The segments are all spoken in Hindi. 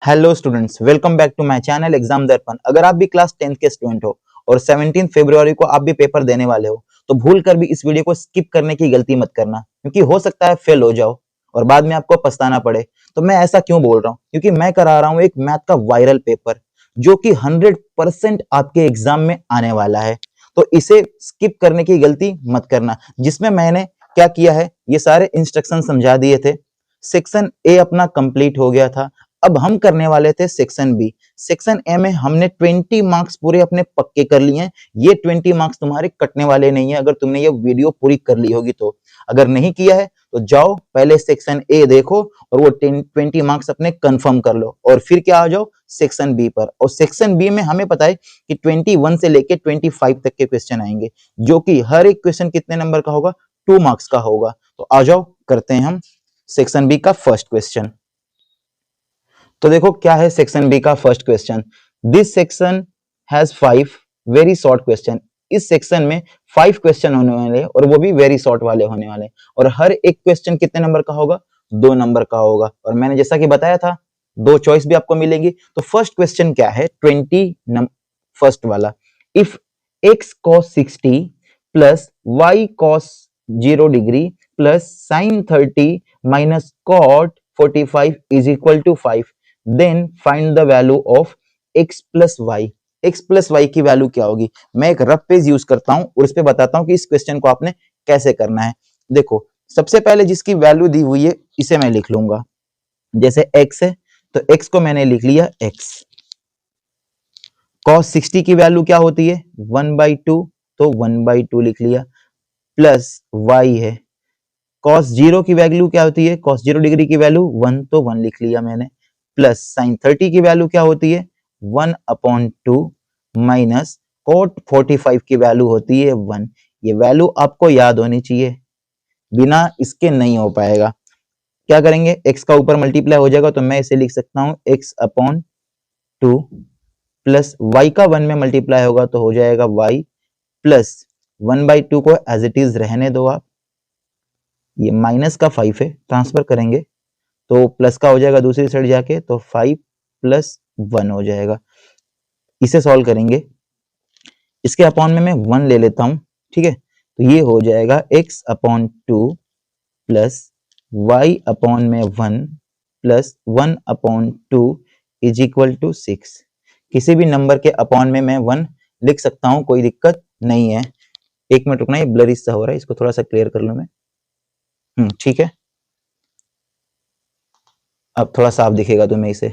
Hello students, welcome back to my channel exam Darpan. अगर आप भी क्लास 10th के स्टूडेंट हो और 17 फरवरी को आप भी पेपर देने वाले हो तो भूल कर भी इस वीडियो को स्किप करने की गलती मत करना, क्योंकि हो सकता है फेल हो जाओ और बाद में आपको पछताना पड़े। तो मैं ऐसा क्यों बोल रहा हूँ? क्योंकि मैं करा रहा हूँ एक मैथ का वायरल पेपर जो कि 100% आपके एग्जाम में आने वाला है। तो इसे स्किप करने की गलती मत करना। जिसमें मैंने क्या किया है, ये सारे इंस्ट्रक्शन समझा दिए थे। सेक्शन ए अपना कंप्लीट हो गया था। अब हम करने वाले थे सेक्शन बी। सेक्शन ए में हमने 20 मार्क्स पूरे अपने पक्के कर लिए हैं। ये 20 मार्क्स तुम्हारे कटने वाले नहीं है अगर तुमने ये वीडियो पूरी कर ली होगी तो। अगर नहीं किया है तो जाओ पहले सेक्शन ए देखो और वो 20 मार्क्स अपने कंफर्म कर लो और फिर क्या आ जाओ सेक्शन बी पर। और सेक्शन बी में हमें पता है कि 21 से लेके 25 तक के क्वेश्चन आएंगे, जो कि हर एक क्वेश्चन कितने नंबर का होगा? 2 मार्क्स का होगा। तो आ जाओ करते हैं हम सेक्शन बी का फर्स्ट क्वेश्चन। तो देखो क्या है सेक्शन बी का first question. This section has 5 very short question. इस सेक्शन में 5 क्वेश्चन होने वाले और वो भी वेरी शॉर्ट वाले होने वाले, और हर एक क्वेश्चन कितने नंबर का होगा? 2 नंबर का होगा। और मैंने जैसा कि बताया था 2 चॉइस भी आपको मिलेंगी। तो फर्स्ट क्वेश्चन क्या है? 20 फर्स्ट वाला, if x cos 60 plus y cos 0 degree plus sin 30 minus cot 45 is equal to 5, then find the value of x plus y. x plus y की वैल्यू क्या होगी? मैं एक रफ पेज यूज करता हूं और इस पे बताता हूं कि इस क्वेश्चन को आपने कैसे करना है। देखो सबसे पहले जिसकी वैल्यू दी हुई है इसे मैं लिख लूंगा। जैसे x है तो x को मैंने लिख लिया x। cos 60 की वैल्यू क्या होती है? 1/2, तो 1/2 लिख लिया। प्लस y है, cos 0 की वैल्यू क्या होती है? cos 0 डिग्री की वैल्यू 1, तो 1 लिख लिया मैंने। प्लस sin 30 की वैल्यू क्या होती है? 1/2 माइनस cot 45 की वैल्यू होती है 1। ये वैल्यू आपको याद होनी चाहिए, बिना इसके नहीं हो पाएगा। क्या करेंगे? x का ऊपर मल्टीप्लाई हो जाएगा तो मैं इसे लिख सकता हूँ x/2 प्लस y का 1 में मल्टीप्लाई होगा तो हो जाएगा y प्लस 1/2 को एज इट इज रहने दो आप। ये माइनस का 5 है, ट्रांसफर करेंगे तो प्लस का हो जाएगा दूसरी साइड जाके, तो 5 प्लस 1 हो जाएगा। इसे सॉल्व करेंगे, इसके अपॉन में मैं 1 ले लेता हूं, ठीक है। तो ये हो जाएगा x/2 plus y/1 plus 1/2 is equal to 6। किसी भी नंबर के अपॉन में मैं 1 लिख सकता हूं, कोई दिक्कत नहीं है। एक मिनट रुकना, ये ब्लरी सा हो रहा है, इसको थोड़ा सा क्लियर कर लूं मैं। ठीक है, अब थोड़ा साफ दिखेगा तुम्हें इसे।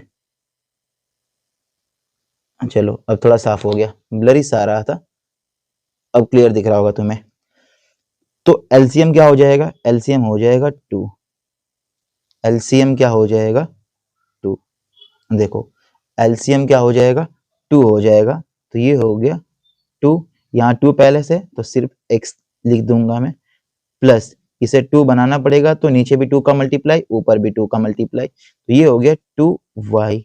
चलो अब थोड़ा साफ हो गया, ब्लरी सा आ रहा था, अब क्लियर दिख रहा होगा तुम्हें। तो एलसीएम क्या हो जाएगा? एलसीएम हो जाएगा 2। एलसीएम क्या हो जाएगा? 2। देखो एलसीएम क्या हो जाएगा? 2 हो जाएगा। तो ये हो गया 2, यहाँ 2 पहले से तो सिर्फ x लिख दूंगा मैं, प्लस इसे 2 बनाना पड़ेगा तो नीचे भी 2 का मल्टीप्लाई, ऊपर भी 2 का मल्टीप्लाई, तो ये हो गया 2y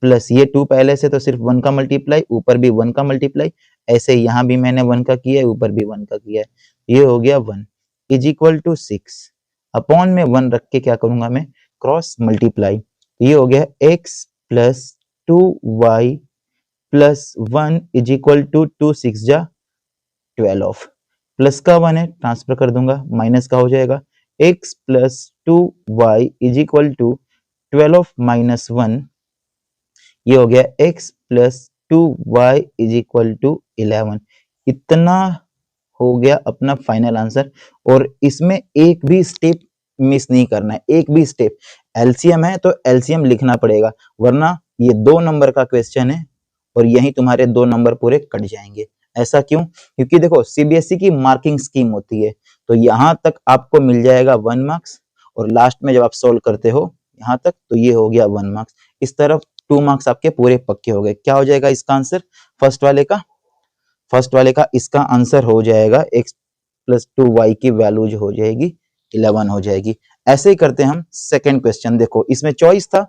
प्लस ये 2 पहले से तो सिर्फ 1 का मल्टीप्लाई, ऊपर भी 1 का मल्टीप्लाई, ऐसे यहाँ भी मैंने 1 का किया है, ऊपर भी 1 का किया है, ये हो गया 1 इज इक्वल टू 6। अपॉन में 1 रख के क्या करूंगा मैं? क्रॉस मल्टीप्लाई, ये हो गया x plus 2y plus 1 is equal to 2 6 जा 12। प्लस का 1 है, ट्रांसफर कर दूंगा, माइनस का हो जाएगा x plus 2y is equal to 12 minus 1, ये हो गया x plus 2y is equal to 11। इतना हो गया अपना फाइनल आंसर। और इसमें एक भी स्टेप मिस नहीं करना है, एक भी स्टेप। एलसीएम है तो एलसीएम लिखना पड़ेगा, वरना ये 2 नंबर का क्वेश्चन है और यही तुम्हारे 2 नंबर पूरे कट जाएंगे। ऐसा क्यों? क्योंकि देखो सीबीएसई की मार्किंग स्कीम होती है, तो यहाँ तक आपको मिल जाएगा 1 मार्क्स और लास्ट में जब आप सोल्व करते हो यहाँ तक तो ये हो गया 1 मार्क्स। इस तरफ 2 मार्क्स आपके पूरे पक्के हो गए। क्या हो जाएगा इसका आंसर? फर्स्ट वाले का इसका आंसर हो जाएगा x प्लस 2y की वैल्यू जो हो जाएगी 11 हो जाएगी। ऐसे ही करते हैं हम सेकंड क्वेश्चन। देखो इसमें चॉइस था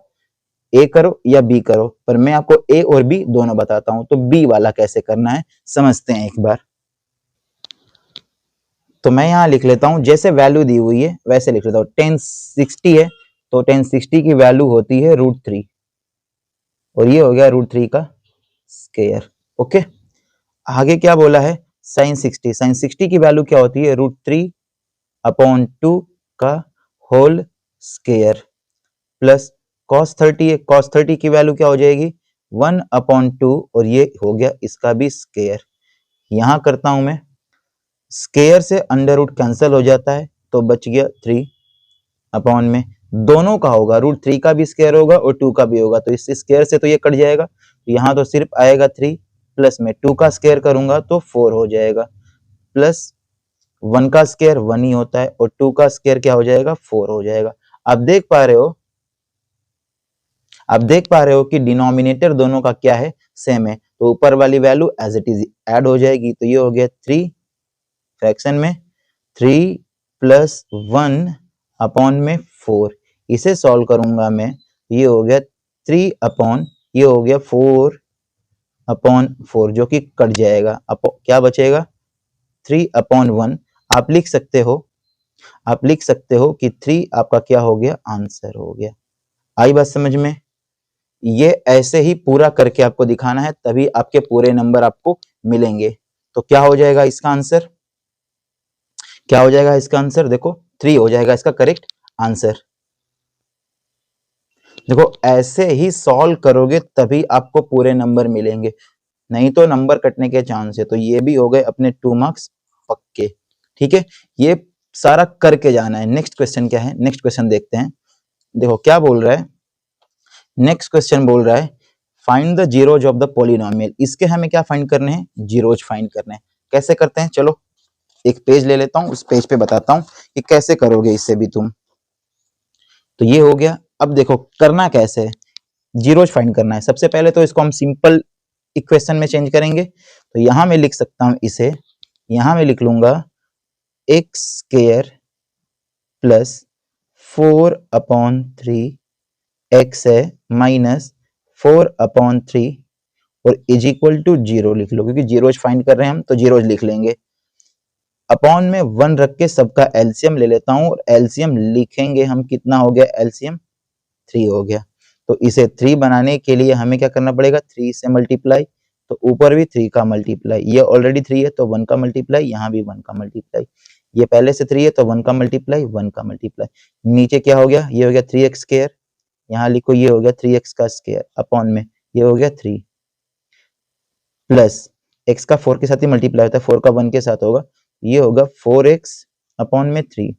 ए करो या बी करो, पर मैं आपको ए और बी दोनों बताता हूं। तो बी वाला कैसे करना है समझते हैं एक बार। तो मैं यहां लिख लेता हूं, जैसे वैल्यू दी हुई है वैसे लिख लेता हूं। 1060 है तो 1060 की वैल्यू होती है √3। और ये हो गया √3 का स्क्वायर। ओके, आगे क्या बोला है, साइन 60। साइन 60 की वैल्यू क्या होती है, √3/2 का होल स्क्वायर प्लस cos 30 है, cos 30 की वैल्यू क्या हो जाएगी, 1/2 और ये हो गया इसका भी स्क्वायर। यहां करता हूं मैं, स्क्वायर से अंडर रूट कैंसिल हो जाता है तो बच गया 3 अपॉन में, दोनों का होगा, √3 का भी स्क्वायर होगा और 2 का भी होगा, तो इस स्क्वायर से तो ये कट जाएगा, तो यहाँ तो सिर्फ आएगा 3 प्लस में 2 का स्क्वायर करूंगा तो 4 हो जाएगा, प्लस 1 का स्क्वायर 1 ही होता है और 2 का स्क्वायर क्या हो जाएगा, 4 हो जाएगा। आप देख पा रहे हो, आप देख पा रहे हो कि डिनोमिनेटर दोनों का क्या है, सेम है, तो ऊपर वाली value as it is add हो जाएगी, तो ये हो गया 3 फ्रैक्शन में 3 प्लस 1 अपॉन में 4, इसे सॉल्व करूंगा मैं, ये हो गया 3 अपॉन, ये हो गया 4/4 जो कि कट जाएगा, क्या बचेगा 3/1। आप लिख सकते हो, आप लिख सकते हो कि 3 आपका क्या हो गया, आंसर हो गया। आई बात समझ में, ये ऐसे ही पूरा करके आपको दिखाना है, तभी आपके पूरे नंबर आपको मिलेंगे। तो क्या हो जाएगा इसका आंसर, क्या हो जाएगा इसका आंसर, देखो 3 हो जाएगा इसका करेक्ट आंसर। देखो ऐसे ही सॉल्व करोगे तभी आपको पूरे नंबर मिलेंगे, नहीं तो नंबर कटने के चांस है। तो ये भी हो गए अपने 2 मार्क्स पक्के। ठीक है, ये सारा करके जाना है। नेक्स्ट क्वेश्चन क्या है, नेक्स्ट क्वेश्चन देखते हैं। देखो क्या बोल रहा है, नेक्स्ट क्वेश्चन बोल रहा है find the zeros of the polynomial. इसके हमें क्या फाइंड करने हैं, जीरोज फाइंड करने हैं। कैसे करते हैं, चलो एक पेज ले लेता हूं, उस पेज पे बताता हूं कि कैसे करोगे इससे भी तुम। तो ये हो गया, अब देखो करना कैसे है, जीरोज फाइंड करना है। सबसे पहले तो इसको हम सिंपल इक्वेशन में चेंज करेंगे, तो यहां मैं लिख सकता हूं इसे, यहां मैं लिख लूंगा एक्स स्क्वायर प्लस 4/3 एक्स है माइनस 4/3 और इज इक्वल टू 0 लिख लो, क्योंकि जीरोज फाइंड कर रहे हैं हम तो जीरोज लिख लेंगे। अपॉन में 1 रख के सबका एलसीएम ले लेता हूं, और एलसीएम लिखेंगे हम, कितना हो गया एलसीएम, 3 हो गया। तो इसे 3 बनाने के लिए हमें क्या करना पड़ेगा, 3 से मल्टीप्लाई, तो ऊपर भी 3 का मल्टीप्लाई, ये ऑलरेडी 3 है तो 1 का मल्टीप्लाई, यहाँ भी 1 का मल्टीप्लाई, ये पहले से 3 है तो 1 का मल्टीप्लाई, 1 का मल्टीप्लाई। नीचे क्या हो गया, ये हो गया 3x स्क्वायर, यहाँ लिखो ये हो गया 3x का स्क्वायर, अपॉन में ये हो गया 3 प्लस x का 4 के साथ ही मल्टीप्लाई होता है, 4 का 1 के साथ होगा, ये होगा 4x अपॉन में 3।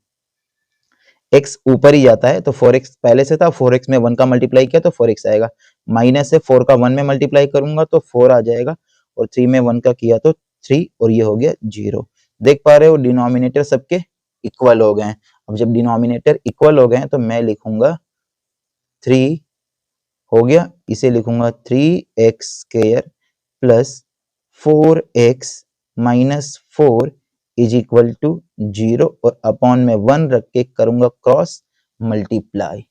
x ऊपर ही जाता है तो 4x पहले से था, 4x में 1 का मल्टीप्लाई किया तो 4x आएगा, माइनस से 4 का 1 में मल्टीप्लाई करूंगा तो 4 आ जाएगा, और 3 में 1 का किया तो 3, और ये हो गया 0। देख पा रहे हो डिनोमिनेटर सबके इक्वल हो गए हैं। अब जब डिनोमिनेटर इक्वल हो गए हैं तो मैं लिखूंगा 3 हो गया, इसे लिखूंगा 3x square plus 4x minus 4 is equal to 0, और अपॉन में 1 रख के करूंगा क्रॉस मल्टीप्लाई,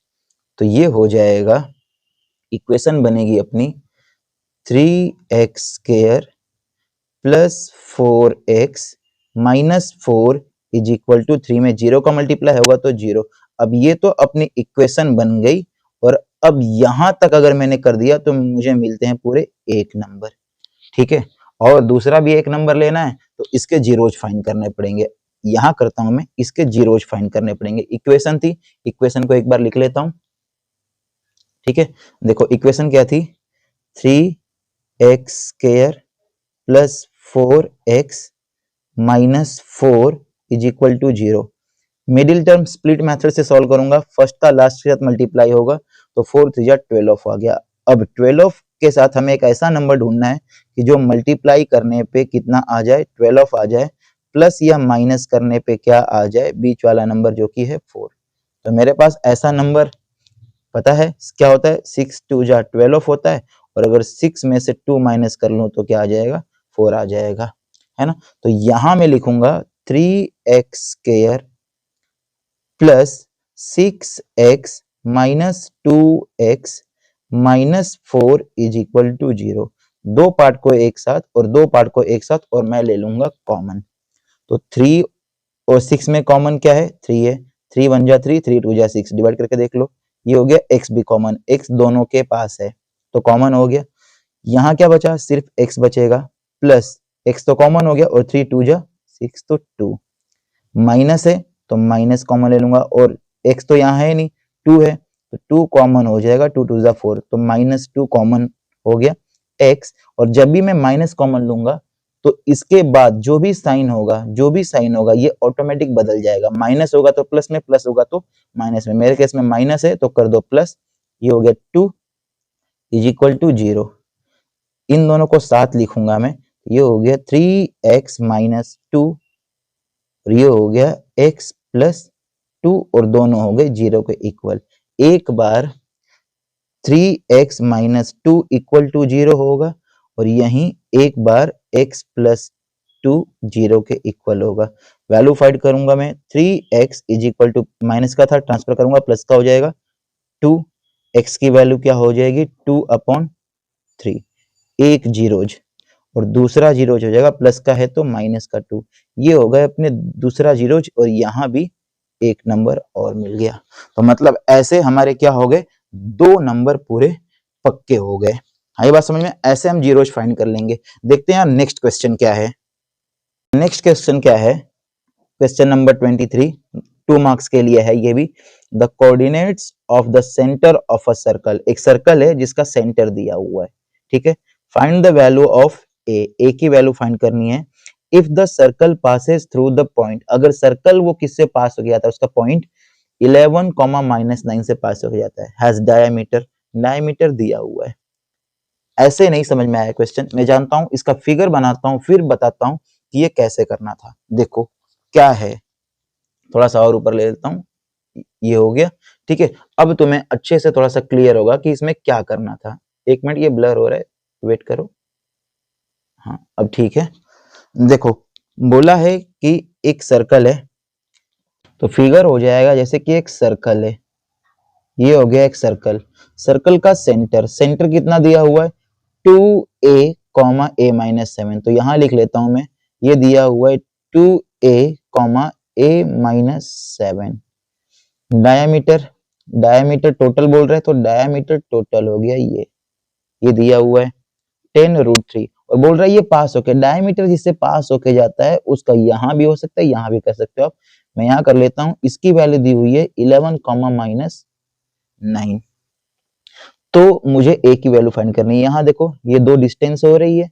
तो ये हो जाएगा, इक्वेशन बनेगी अपनी 3x square plus 4x minus 4 is equal to 3 में 0 का मल्टीप्लाई होगा तो 0। अब ये तो अपनी इक्वेशन बन गई, और अब यहां तक अगर मैंने कर दिया तो मुझे मिलते हैं पूरे 1 नंबर। ठीक है, और दूसरा भी 1 नंबर लेना है तो इसके जीरोज फाइंड करने पड़ेंगे। यहां करता हूं मैं, इसके जीरोज फाइंड करने पड़ेंगे। इक्वेशन थी, इक्वेशन को एक बार लिख लेता हूं। ठीक है, देखो इक्वेशन क्या थी, 3x square plus 4x minus 4 is equal to 0। Middle term split method से सॉल्व करूंगा, फर्स्ट का लास्ट के साथ मल्टीप्लाई होगा तो 4 3 जा 12 आ गया। अब 12 के साथ हमें एक ऐसा नंबर ढूंढना है कि जो मल्टीप्लाई करने पे कितना आ जाए, 12 आ जाए, प्लस या माइनस करने पे क्या आ जाए, बीच वाला नंबर जो कि है 4। तो मेरे पास ऐसा नंबर पता है क्या होता है, 6 2 जा 12 होता है, और अगर 6 में से 2 माइनस कर लूं तो क्या आ जाएगा, 4 आ जाएगा, है ना। तो यहां मैं लिखूंगा 3x square plus 6x minus 2x minus 4 is equal to 0। दो पार्ट को एक साथ और दो पार्ट को एक साथ, और मैं ले लूंगा कॉमन, तो 3 और 6 में कॉमन क्या है, 3 है, 3 1 जा 3, 3 2 जा 6, डिवाइड करके देख लो, ये हो गया x भी कॉमन, x दोनों के पास है, तो कॉमन हो गया। यहाँ क्या बचा, सिर्फ x बचेगा, प्लस x तो कॉमन हो गया और 3 2 जा 6 तो 2, माइनस है तो माइनस कॉमन ले लूंगा और x तो यहाँ है नहीं 2 है तो 2 कॉमन हो जाएगा, 2 2 जा 4 तो -2 कॉमन हो गया x। और जब भी मैं माइनस कॉमन लूंगा तो इसके बाद जो भी साइन होगा ये ऑटोमेटिक बदल जाएगा, माइनस होगा तो प्लस में, प्लस होगा तो माइनस में। मेरे केस में माइनस है तो कर दो प्लस, ये हो गया 2 इज इक्वल टू 0। इन दोनों को साथ लिखूंगा मैं, ये हो गया 3x माइनस 2 और ये हो गया x प्लस 2 और दोनों हो गए 0 के इक्वल। एक बार 3x माइनस 2 इक्वल टू 0 होगा और यहीं एक बार x प्लस 2 0 के इक्वल होगा। वैल्यू फाइंड करूंगा मैं, 3x is equal to minus का था ट्रांसफर करूंगा प्लस का हो जाएगा 2, x की वैल्यू क्या हो जाएगी 2/3, एक जीरोज और दूसरा जीरोज हो जाएगा, प्लस का है तो माइनस का 2, ये हो गया अपने दूसरा जीरोज और यहाँ भी एक नंबर और मिल गया। तो मतलब ऐसे हमारे क्या हो गए, 2 नंबर पूरे पक्के हो गए। हाँ ये बात समझ में, ऐसे हम जीरोज फाइंड कर लेंगे। देखते हैं नेक्स्ट क्वेश्चन क्या है। नेक्स्ट क्वेश्चन क्या है, क्वेश्चन नंबर 23, 2 मार्क्स के लिए है ये भी। The coordinates of the centre of a circle, एक सर्कल है जिसका सेंटर दिया हुआ है, ठीक है। फाइंड द वैल्यू ऑफ ए की वैल्यू फाइंड करनी है। If the circle passes through the point, अगर सर्कल वो किससे पास हो गया था, उसका पॉइंट 11, -9 से पास हो जाता है। हैज डायमीटर, डायमीटर दिया हुआ है। ऐसे नहीं समझ में आया क्वेश्चन, मैं जानता हूं, इसका फिगर बनाता हूं फिर बताता हूं कि ये कैसे करना था। देखो क्या है, थोड़ा सा और ऊपर ले लेता हूं, ये हो गया, ठीक है। अब तुम्हें अच्छे से थोड़ा सा क्लियर होगा कि इसमें क्या करना था। एक मिनट, ये ब्लर हो रहा है, वेट करो। हाँ अब ठीक है। देखो बोला है कि एक सर्कल है, तो फिगर हो जाएगा जैसे कि एक सर्कल है, ये हो गया एक सर्कल। सर्कल का सेंटर, सेंटर कितना दिया हुआ है 2a, a-7, तो यहां लिख लेता हूं मैं, ये दिया हुआ है 2a, a-7। Diameter, diameter total बोल रहे हैं तो डायामीटर टोटल हो गया ये दिया हुआ है 10√3 और बोल रहा है ये पास होके, डायमीटर जिससे पास होके जाता है उसका यहाँ भी हो सकता है, यहाँ भी कर सकते हो आप। मैं यहाँ कर लेता हूँ, इसकी वैल्यू दी हुई है 11, -9। तो मुझे ए की वैल्यू फाइंड करनी है। यहाँ देखो ये दो डिस्टेंस हो रही है,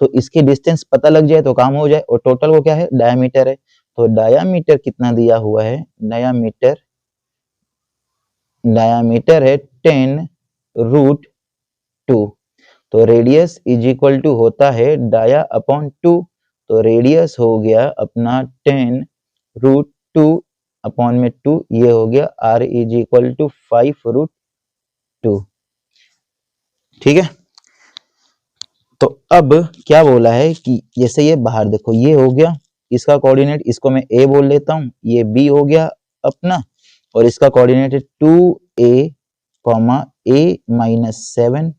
तो इसकी डिस्टेंस पता लग जाए तो काम हो जाए। और टोटल वो क्या है, डायमीटर है, तो डायमीटर कितना दिया हुआ है, डायमीटर है 10√2। तो रेडियस इज इक्वल टू होता है डाया अपॉन 2, तो रेडियस हो गया अपना 10√2 अपॉन में 2, ये हो गया r इज इक्वल टू 5√2, ठीक है। तो अब क्या बोला है कि जैसे ये बाहर देखो, ये हो गया इसका कोऑर्डिनेट, इसको मैं a बोल लेता हूं, ये b हो गया अपना, और इसका कोऑर्डिनेट है 2a, a-7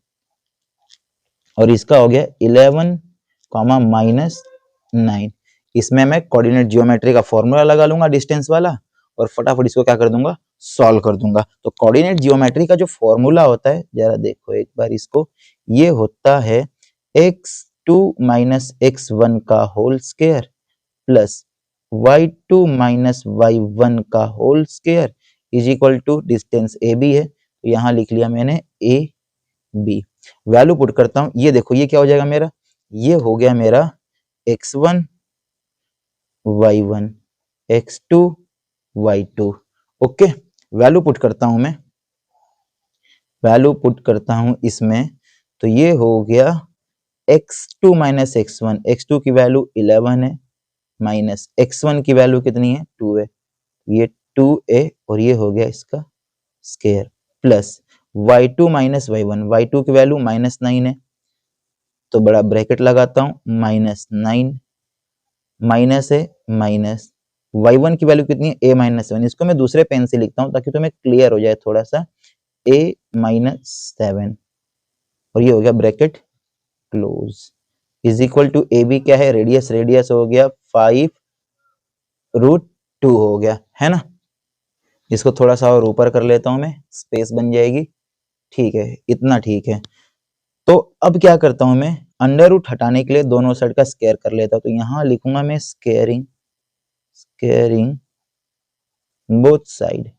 और इसका हो गया 11, -9। इसमें मैं कोऑर्डिनेट जियोमेट्री का फॉर्मूला लगा लूंगा डिस्टेंस वाला और फटाफट इसको क्या कर दूंगा, सॉल्व कर दूंगा। तो कोऑर्डिनेट जियोमेट्री का जो फॉर्मूला होता है, जरा देखो एक बार इसको, ये होता है x2 - x1 का whole square plus y2 - y1 का whole square is equal to distance A B है, तो यहाँ लिख लिया मैंने ए बी। वैल्यू पुट करता हूं, ये देखो ये क्या हो जाएगा मेरा, ये हो गया मेरा x1 y1 x2 y2। Okay, value put करता हूं मैं, वैल्यू पुट करता हूं इसमें, तो ये हो गया x2 - x1, x2 की वैल्यू 11 है माइनस x1 की वैल्यू कितनी है 2 है, ये 2a और ये हो गया इसका square plus y2 - y1, y2 की वैल्यू -9 है, तो बड़ा ब्रैकेट लगाता हूं, -9 माइनस है माइनस y1 की वैल्यू कितनी है a-7, इसको मैं दूसरे पेन से लिखता हूं ताकि तुम्हें क्लियर हो जाए थोड़ा सा, a-7 और ये हो गया bracket close is equal to A B क्या है, रेडियस, रेडियस हो गया 5√2 हो गया है ना। इसको थोड़ा सा और ऊपर कर लेता हूं मैं, स्पेस बन जाएगी, ठीक है, इतना ठीक है। तो अब क्या करता हूं मैं, अंडर रूट हटाने के लिए दोनों साइड का स्क्वायर कर लेता हूं। तो यहां लिखूंगा मैं स्क्वायरिंग बोथ साइड,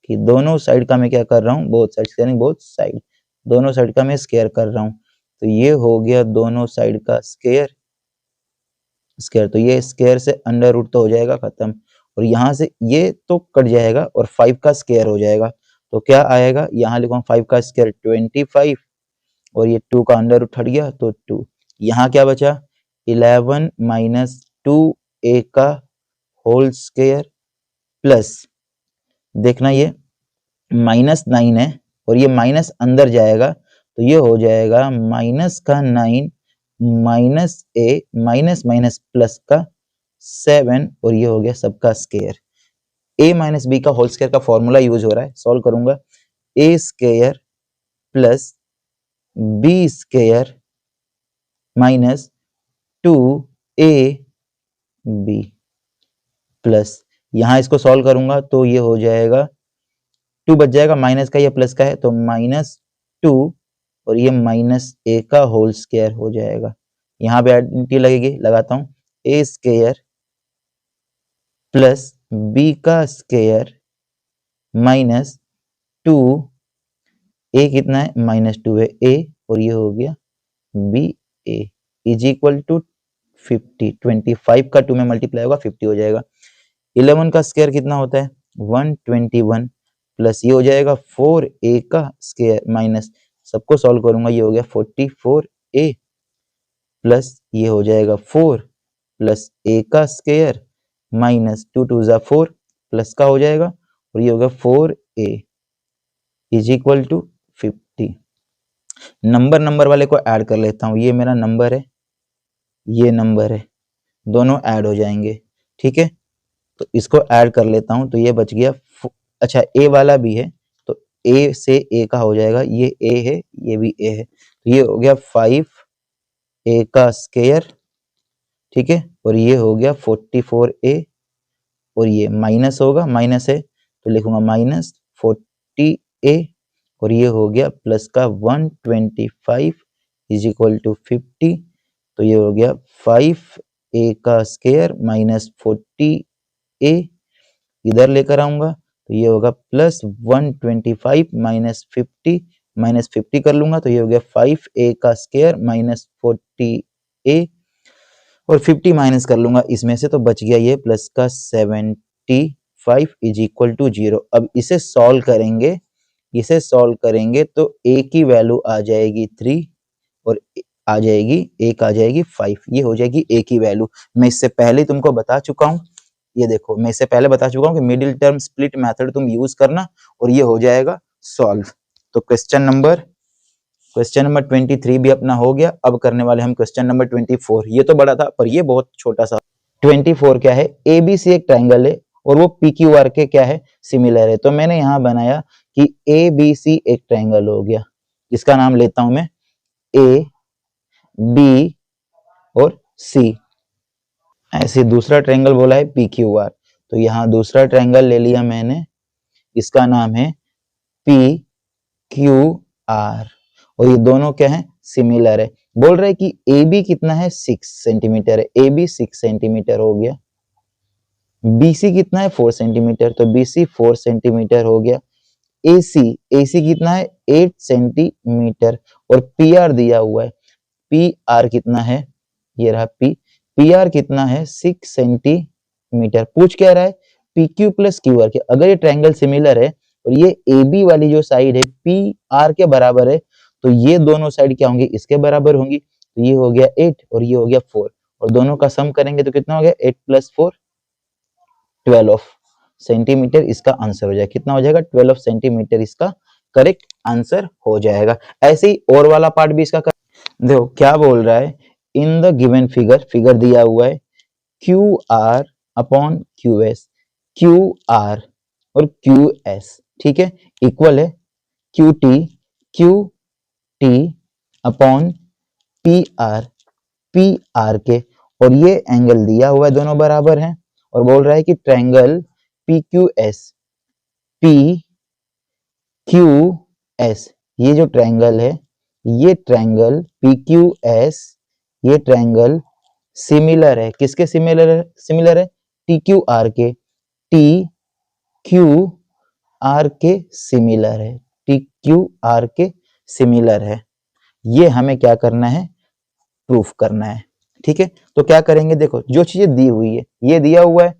कि दोनों साइड का मैं क्या कर रहा हूं, both side, squaring both side, दोनों साइड का मैं स्क्वायर कर रहा हूं। तो ये हो गया दोनों साइड का स्क्वायर, तो ये स्क्वायर से अंडर रूट तो हो जाएगा खत्म, और यहाँ से ये तो कट जाएगा और 5 का स्क्वायर हो जाएगा। तो क्या आएगा, यहाँ लिखूंगा 5 का स्क्वायर 25, और ये 2 का अंडर रूट हट गया तो 2। यहाँ क्या बचा, 11 माइनस 2a का होल स्क्वायर प्लस, देखना ये -9 है और ये माइनस अंदर जाएगा, तो ये हो जाएगा माइनस का 9 minus a minus minus plus का 7, और ये हो गया सबका स्क्वायर। a माइनस बी का होल स्क्वायर का फॉर्मूला यूज हो रहा है, सॉल्व करूंगा, a square plus b square minus 2ab plus, यहाँ इसको सॉल्व करूंगा तो ये हो जाएगा 2 बच जाएगा, माइनस का या प्लस का है तो -2, और ये -a का होल स्क्वायर हो जाएगा। यहाँ पे आइडेंटिटी लगेगी, लगाता हूँ, a स्क्वायर प्लस b का स्क्वायर माइनस 2, a कितना है, -2 है a, और ये हो गया b a is equal to 50। 25 का 2 में मल्टीप्लाई होगा 50 हो जाएगा। 11 का स्क्वायर कितना होता है, 121, प्लस ये हो जाएगा 4a का स्क्वायर माइनस, सबको सॉल्व करूंगा, ये हो गया 44a, प्लस ये हो जाएगा 4 प्लस a का स्क्वायर माइनस 2 2 जा 4, प्लस का हो जाएगा, और ये हो गया 4a is equal to 50। Number वाले को ऐड कर लेता हूँ, ये मेरा नंबर है, ये नंबर है, दोनों ऐड हो जाएंगे, ठीक है। तो इसको ऐड कर लेता हूं, तो ये बच गया, अच्छा a वाला भी है, तो a से a का हो जाएगा, ये a है, ये भी a है, तो ये हो गया 5a का स्क्वायर, ठीक है, और ये हो गया 44a, और ये माइनस होगा, माइनस है तो लिखूंगा -40a, और ये हो गया प्लस का 125 इज इक्वल टू 50, तो ये हो गया 5a का स्क्वायर माइनस 40a, इधर लेकर आऊंगा तो ये होगा प्लस 125 माइनस 50 कर लूंगा, तो ये हो गया 5a का स्क्वायर माइनस 40a, और 50 माइनस कर लूंगा इसमें से, तो बच गया ये प्लस का 75 इज इक्वल टू 0। अब इसे सॉल्व करेंगे तो a की वैल्यू आ जाएगी 3, और आ जाएगी 5, ये हो जाएगी a की वैल्यू। मैं इससे पहले तुमको बता चुका हूँ, ये देखो मैं इससे पहले बता चुका हूँ कि मिडिल टर्म स्प्लिट मेथड तुम यूज करना और ये हो जाएगा सॉल्व। तो क्वेश्चन नंबर 23 भी अपना हो गया। अब करने वाले हम क्वेश्चन नंबर 24। ये तो बड़ा था पर ये बहुत छोटा सा। 24 क्या है, ABC एक ट्राइंगल है और वो PQR के क्या है, सिमिलर है। तो मैंने यहाँ बनाया कि ABC एक ट्राइंगल हो गया, इसका नाम लेता हूं मैं A B और C। ऐसे दूसरा ट्रायंगल बोला है PQR, तो यहाँ दूसरा ट्रायंगल ले लिया मैंने, इसका नाम है PQR, और ये दोनों क्या है, सिमिलर है। बोल रहे कि AB कितना है, 6 सेंटीमीटर है, AB 6 सेंटीमीटर हो गया। BC कितना है, 4 सेंटीमीटर, तो BC 4 सेंटीमीटर हो गया। AC कितना है, 8 सेंटीमीटर, और PR दिया हुआ है, PR कितना है, ये रहा PR कितना है, 6 सेंटीमीटर। पूछ क्या रहा है, PQ प्लस QR के। अगर ये ट्रायंगल सिमिलर है और ये AB वाली जो साइड है PR के बराबर है, तो ये दोनों साइड क्या होंगी, इसके बराबर होंगी। तो ये हो गया 8 और ये हो गया 4, और दोनों का सम करेंगे तो कितना हो गया, 8 + 4 12 सेंटीमीटर इसका आंसर हो जाएगा। कितना हो जाएगा, 12 सेंटीमीटर इसका करेक्ट आंसर हो जाएगा। ऐसे ही और वाला पार्ट भी इसका देखो क्या बोल रहा है, इन द गिवन फिगर दिया हुआ है QR अपॉन QS, QR और QS, ठीक है, इक्वल है QT अपॉन PR के, और ये एंगल दिया हुआ है, दोनों बराबर हैं, और बोल रहा है कि ट्रायंगल PQS ये जो ट्रायंगल है ये ट्रायंगल PQS, ये ट्रायंगल सिमिलर है, किसके सिमिलर है? सिमिलर है TQR के, TQR के सिमिलर है, TQR के सिमिलर है। ये हमें क्या करना है? प्रूफ करना है। ठीक है, तो क्या करेंगे? देखो जो चीजें दी हुई है, ये दिया हुआ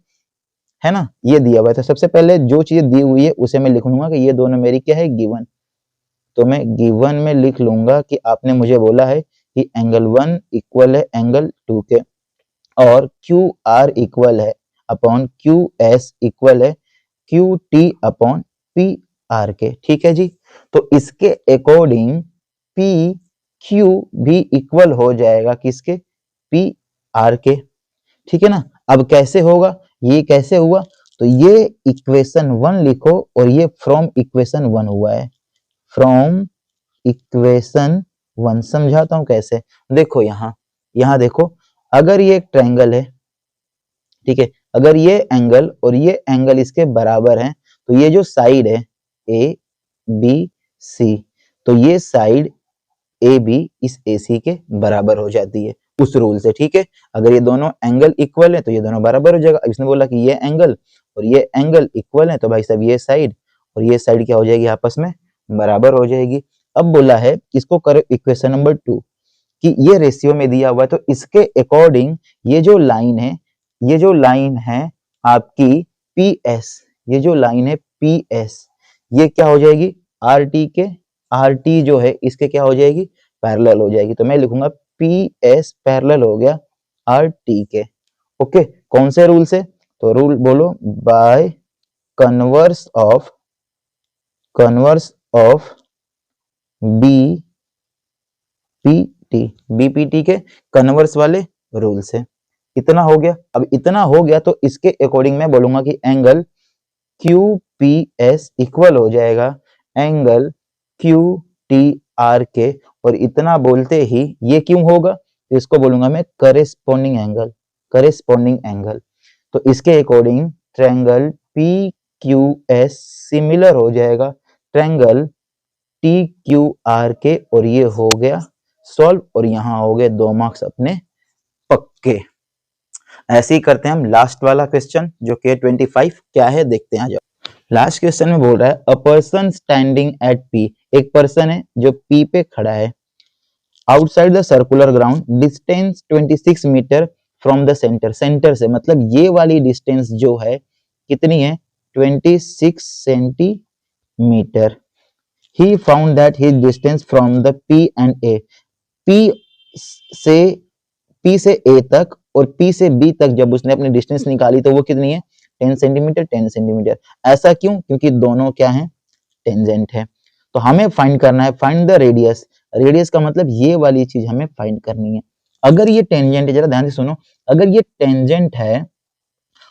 है ना, ये दिया हुआ है, तो सबसे पहले जो चीजें दी हुई है उसे मैं लिख लूंगा कि ये दोनों मेरी क्या है? गिवन। तो मैं गिवन में लिख लूंगा कि आपने मुझे बोला है कि एंगल 1 इक्वल है एंगल 2 के, और क्यू आर इक्वल है अपॉन क्यू एस इक्वल है Q T upon P R के। ठीक है जी, तो इसके अकॉर्डिंग पी क्यू भी इक्वल हो जाएगा किसके? पी आर के। ठीक है ना, अब कैसे होगा? ये कैसे हुआ? तो ये इक्वेशन 1 लिखो, और ये फ्रॉम इक्वेशन 1 हुआ है, फ्रॉम इक्वेशन 1। समझाता हूं कैसे। देखो यहां देखो, अगर ये एक ट्रायंगल है, ठीक है, अगर ये एंगल और ये एंगल इसके बराबर है, तो ये जो साइड है ए बी सी, तो ये साइड ए बी इस ए सी के बराबर हो जाती है उस रूल से। ठीक है, अगर ये दोनों एंगल इक्वल है तो ये दोनों बराबर हो जाएगा। अब इसने बोला कि ये एंगल और ये एंगल इक्वल है, तो भाई साहब ये साइड और ये साइड क्या हो जाएगी? आपस में बराबर हो जाएगी। अब बोला है इसको करो इक्वेशन नंबर 2, कि ये रेशियो में दिया हुआ है, तो इसके अकॉर्डिंग ये जो लाइन है, ये जो लाइन है आपकी PS, ये जो लाइन है PS, ये क्या हो जाएगी? RT के, RT जो है इसके क्या हो जाएगी? पैरेलल हो जाएगी। तो मैं लिखूंगा PS पैरेलल हो गया RT के। ओके, कौन से रूल से? तो रूल बोलो, बाय कन्वर्स ऑफ BPT के कन्वर्स वाले रूल से। इतना हो गया। अब इतना हो गया तो इसके अकॉर्डिंग मैं बोलूंगा कि एंगल QPS इक्वल हो जाएगा एंगल QTR के, और इतना बोलते ही ये क्यों होगा? तो इसको बोलूंगा मैं करेस्पॉन्डिंग एंगल, करेस्पॉन्डिंग एंगल। तो इसके अकॉर्डिंग ट्रायंगल PQS सिमिलर हो जाएगा ट्रायंगल TQR के, और ये हो गया सॉल्व, और यहाँ हो गए 2 मार्क्स अपने पक्के। ऐसे ही करते हैं हम लास्ट वाला क्वेश्चन जो कि 25 क्या है देखते हैं। लास्ट क्वेश्चन में बोल रहा है a person standing at P, एक पर्सन है जो P पे खड़ा है, outside the circular ground, distance 26 metre from the centre, centre से मतलब ये वाली डिस्टेंस जो है कितनी है? 26 centimetre. He found that his distance from the P and A, P से P से A तक और P से B तक जब उसने अपनी डिस्टेंस निकाली तो वो कितनी है? 10 सेंटीमीटर, 10 सेंटीमीटर। ऐसा क्यों? क्योंकि दोनों क्या हैं? टेंजेंट है। तो हमें फाइंड करना है, फाइंड द रेडियस। रेडियस का मतलब ये वाली चीज हमें फाइंड करनी है। अगर ये टेंजेंट है, जरा ध्यान से सुनो, अगर ये टेंजेंट है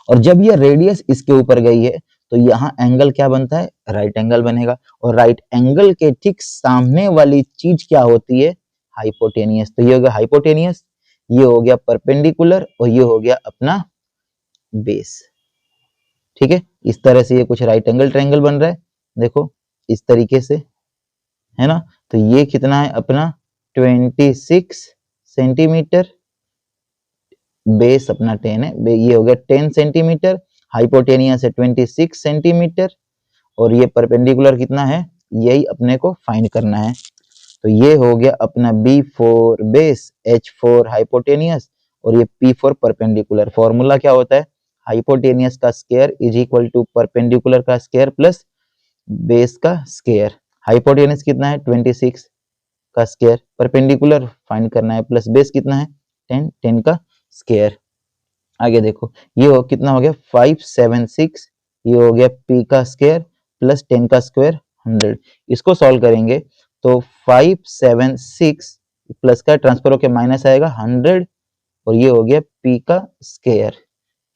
और जब ये रेडियस इसके ऊपर गई है तो यहाँ एंगल क्या बनता है? राइट एंगल बनेगा, और राइट एंगल के ठीक सामने वाली चीज क्या होती है? हाइपोटेनियस। तो ये हो गया हाइपोटेनियस, ये हो गया परपेंडिकुलर, और ये हो गया अपना बेस। ठीक है, इस तरह से ये कुछ राइट एंगल ट्रायंगल बन रहा है, देखो इस तरीके से, है ना। तो ये कितना है अपना? 26 सेंटीमीटर, बेस अपना 10 है, ये हो गया 10 सेंटीमीटर, हाइपोटेनियस है 26 सेंटीमीटर, और ये परपेंडिकुलर कितना है? यही अपने को फाइंड करना है। तो ये हो गया अपना B4 बेस, H4 हाइपोटेनियस, और ये P4 परपेंडिकुलर। फॉर्मूला क्या होता है? हाइपोटेनियस का square is equal to perpendicular का स्क्वायर प्लस बेस का स्क्वायर। हाइपोटेनियस कितना है? 26 का स्क्वायर, परपेंडिकुलर फाइंड करना है, प्लस बेस कितना है? 10, 10 का स्क्वायर। आगे देखो, ये हो कितना हो गया? 576, ये हो गया P का स्क्वायर प्लस 10 का स्क्वायर 100। इसको सॉल्व करेंगे तो 576 प्लस का ट्रांसफर होकर माइनस आएगा 100, और ये हो गया P का स्क्वायर।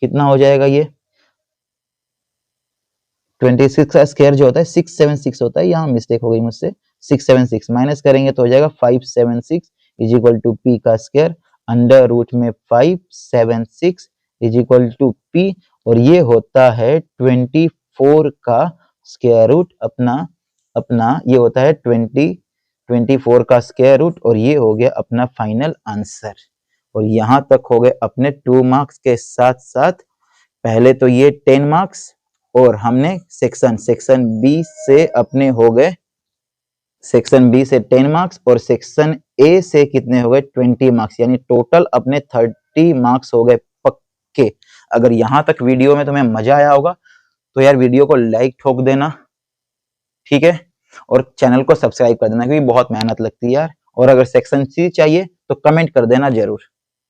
कितना हो जाएगा ये? 26 का स्क्वायर जो होता है 676 होता है, यहाँ मिस्टेक हो गई मुझसे, 676 माइनस करेंगे तो हो जाएगा 576 इज इक्वल टू P का स्क्वायर अंडर रूट में 576 इज इक्वल टू P, और ये होता है 24 का स्क्वायर रूट अपना ये होता है 24 24 का स्क्वायर रूट, और ये हो गया अपना फाइनल आंसर। और यहाँ तक हो गए अपने 2 मार्क्स के साथ साथ पहले तो ये 10 मार्क्स, और हमने सेक्शन बी से अपने हो गए, सेक्शन बी से 10 मार्क्स और सेक्शन ए से कितने हो गए 20 मार्क्स, यानी टोटल अपने 30 मार्क्स हो गए पक्के। अगर यहाँ तक वीडियो में तुम्हें मजा आया होगा तो यार वीडियो को लाइक ठोक देना, ठीक है, और चैनल को सब्सक्राइब कर देना, क्योंकि बहुत मेहनत लगती है यार। और अगर सेक्शन सी चाहिए तो कमेंट कर देना जरूर।